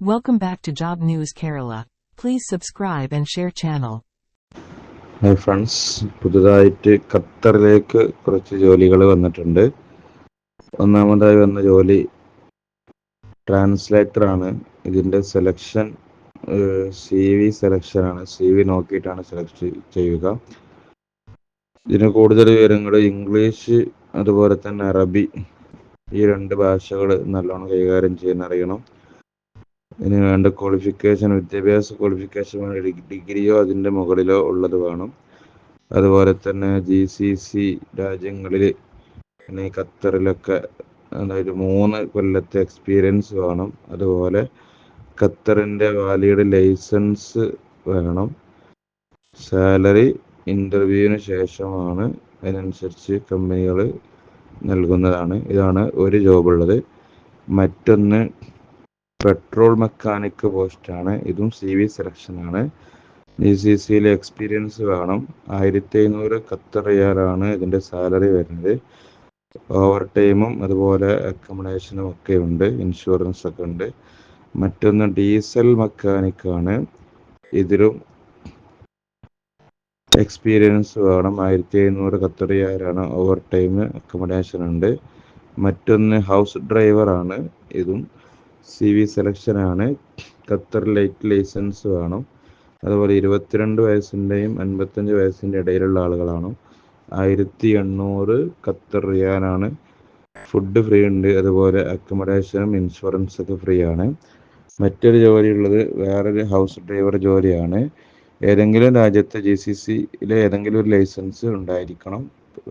Welcome back to Job News Kerala. Please subscribe and share channel. Hi friends, പുതുതായിട്ട് ഖത്തറിലേക്ക് കുറച്ച് ജോലികൾ വന്നിട്ടുണ്ട്. ഒന്നാമതായി വന്ന ജോലി ട്രാൻസ്ലേറ്ററാണ്. ഇതിൻ്റെ സെലക്ഷൻ CV സെലക്ഷനാണ്. CV നോക്കിയിട്ടാണ് സെലക്ട് ചെയ്യുക. ഇതിന് കൂടുതൽ വിവരങ്ങൾ ഇംഗ്ലീഷ് അതുപോലെ തന്നെ അറബി, ഈ രണ്ട് ഭാഷകൾ നല്ലോണം കൈകാര്യം ചെയ്യാൻ അറിയണം. ഇതിന് വേണ്ട ക്വാളിഫിക്കേഷൻ, വിദ്യാഭ്യാസ ക്വാളിഫിക്കേഷൻ ഡിഗ്രിയോ അതിൻ്റെ മുകളിലോ ഉള്ളത് വേണം. അതുപോലെ തന്നെ GCC രാജ്യങ്ങളിൽ പിന്നെ ഖത്തറിലൊക്കെ അതായത് 3 കൊല്ലത്തെ എക്സ്പീരിയൻസ് വേണം. അതുപോലെ ഖത്തറിൻ്റെ വാലിഡ് ലൈസൻസ് വേണം. സാലറി ഇൻ്റർവ്യൂവിന് ശേഷമാണ്, അതിനനുസരിച്ച് കമ്പനികൾ നൽകുന്നതാണ്. ഇതാണ് ഒരു ജോബ് ഉള്ളത്. മറ്റൊന്ന് പെട്രോൾ മെക്കാനിക് പോസ്റ്റാണ്. ഇതും CV സെലക്ഷനാണ്. GCCയിലെ എക്സ്പീരിയൻസ് വേണം. 1500 ഖത്തർ റിയാലാണ് ഇതിൻ്റെ സാലറി വരുന്നത്. ഓവർ ടൈമും അതുപോലെ അക്കോമഡേഷനും ഒക്കെ ഉണ്ട്, ഇൻഷുറൻസ് ഒക്കെ ഉണ്ട്. മറ്റൊന്ന് ഡീസൽ മെക്കാനിക്കാണ്. ഇതിലും എക്സ്പീരിയൻസ് വേണം. 1500 ഖത്തർ റിയാലാണ്. ഓവർ ടൈം, അക്കോമഡേഷൻ ഉണ്ട്. മറ്റൊന്ന് ഹൗസ് ഡ്രൈവറാണ്. ഇതും CV സെലക്ഷനാണ്. ഖത്തർ ലൈറ്റ് ലൈസൻസ് വേണം. അതുപോലെ 22 വയസ്സിൻ്റെയും 55 വയസ്സിൻ്റെ ഇടയിലുള്ള ആളുകളാണ്. 1800 ഖത്തർ റിയാലാണ്. ഫുഡ് ഫ്രീ ഉണ്ട്. അതുപോലെ അക്കോമഡേഷനും ഇൻഷുറൻസ് ഒക്കെ ഫ്രീ ആണ്. മറ്റൊരു ജോലിയുള്ളത് വേറൊരു ഹൗസ് ഡ്രൈവർ ജോലിയാണ്. ഏതെങ്കിലും രാജ്യത്തെ GCCയിലെ ഏതെങ്കിലും ഒരു ലൈസൻസ് ഉണ്ടായിരിക്കണം.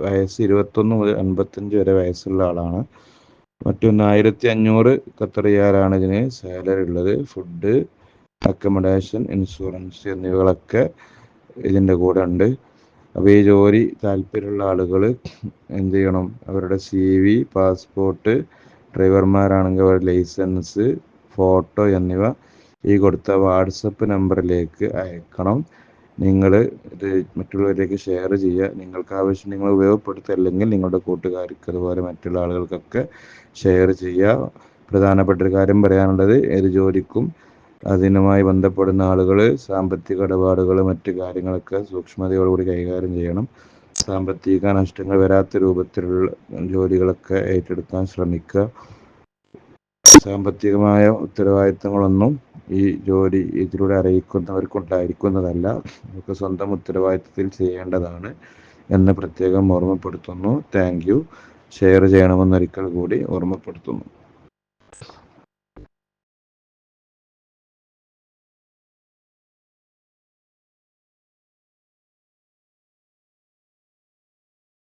വയസ്സ് 21 മുതൽ 55 വരെ വയസ്സുള്ള ആളാണ്. മറ്റൊന്ന് 1500 ഖത്തർ റിയാലാണ് ഇതിന് സാലറി ഉള്ളത്. ഫുഡ്, അക്കോമഡേഷൻ, ഇൻഷുറൻസ് എന്നിവകളൊക്കെ ഇതിൻ്റെ കൂടെ ഉണ്ട്. അപ്പോൾ ഈ ജോലി താല്പര്യമുള്ള ആളുകൾ എന്ത് ചെയ്യണം? അവരുടെ CV, പാസ്പോർട്ട്, ഡ്രൈവർമാരാണെങ്കിൽ അവരുടെ ലൈസൻസ്, ഫോട്ടോ എന്നിവ ഈ കൊടുത്ത വാട്സപ്പ് നമ്പറിലേക്ക് അയക്കണം. നിങ്ങൾ ഇത് മറ്റുള്ളവരിലേക്ക് ഷെയർ ചെയ്യുക. നിങ്ങൾക്ക് ആവശ്യം നിങ്ങൾ ഉപയോഗപ്പെടുത്തുക, അല്ലെങ്കിൽ നിങ്ങളുടെ കൂട്ടുകാർക്ക് അതുപോലെ മറ്റുള്ള ആളുകൾക്കൊക്കെ ഷെയർ ചെയ്യുക. പ്രധാനപ്പെട്ട ഒരു കാര്യം പറയാനുള്ളത്, ഏത് ജോലിക്കും അതിനുമായി ബന്ധപ്പെടുന്ന ആളുകൾ സാമ്പത്തിക ഇടപാടുകൾ, മറ്റു കാര്യങ്ങളൊക്കെ സൂക്ഷ്മതയോടുകൂടി കൈകാര്യം ചെയ്യണം. സാമ്പത്തിക നഷ്ടങ്ങൾ വരാത്ത രൂപത്തിലുള്ള ജോലികളൊക്കെ ഏറ്റെടുക്കാൻ ശ്രമിക്കുക. സാമ്പത്തികമായ ഉത്തരവാദിത്തങ്ങളൊന്നും ഈ ജോലി ഇതിലൂടെ അറിയിക്കുന്നവർക്കുണ്ടായിരിക്കുന്നതല്ല. നമുക്ക് സ്വന്തം ഉത്തരവാദിത്തത്തിൽ ചെയ്യേണ്ടതാണ് എന്ന് പ്രത്യേകം ഓർമ്മപ്പെടുത്തുന്നു. Thank you. ഷെയർ ചെയ്യണമെന്നൊരിക്കൽ കൂടി ഓർമ്മപ്പെടുത്തുന്നു.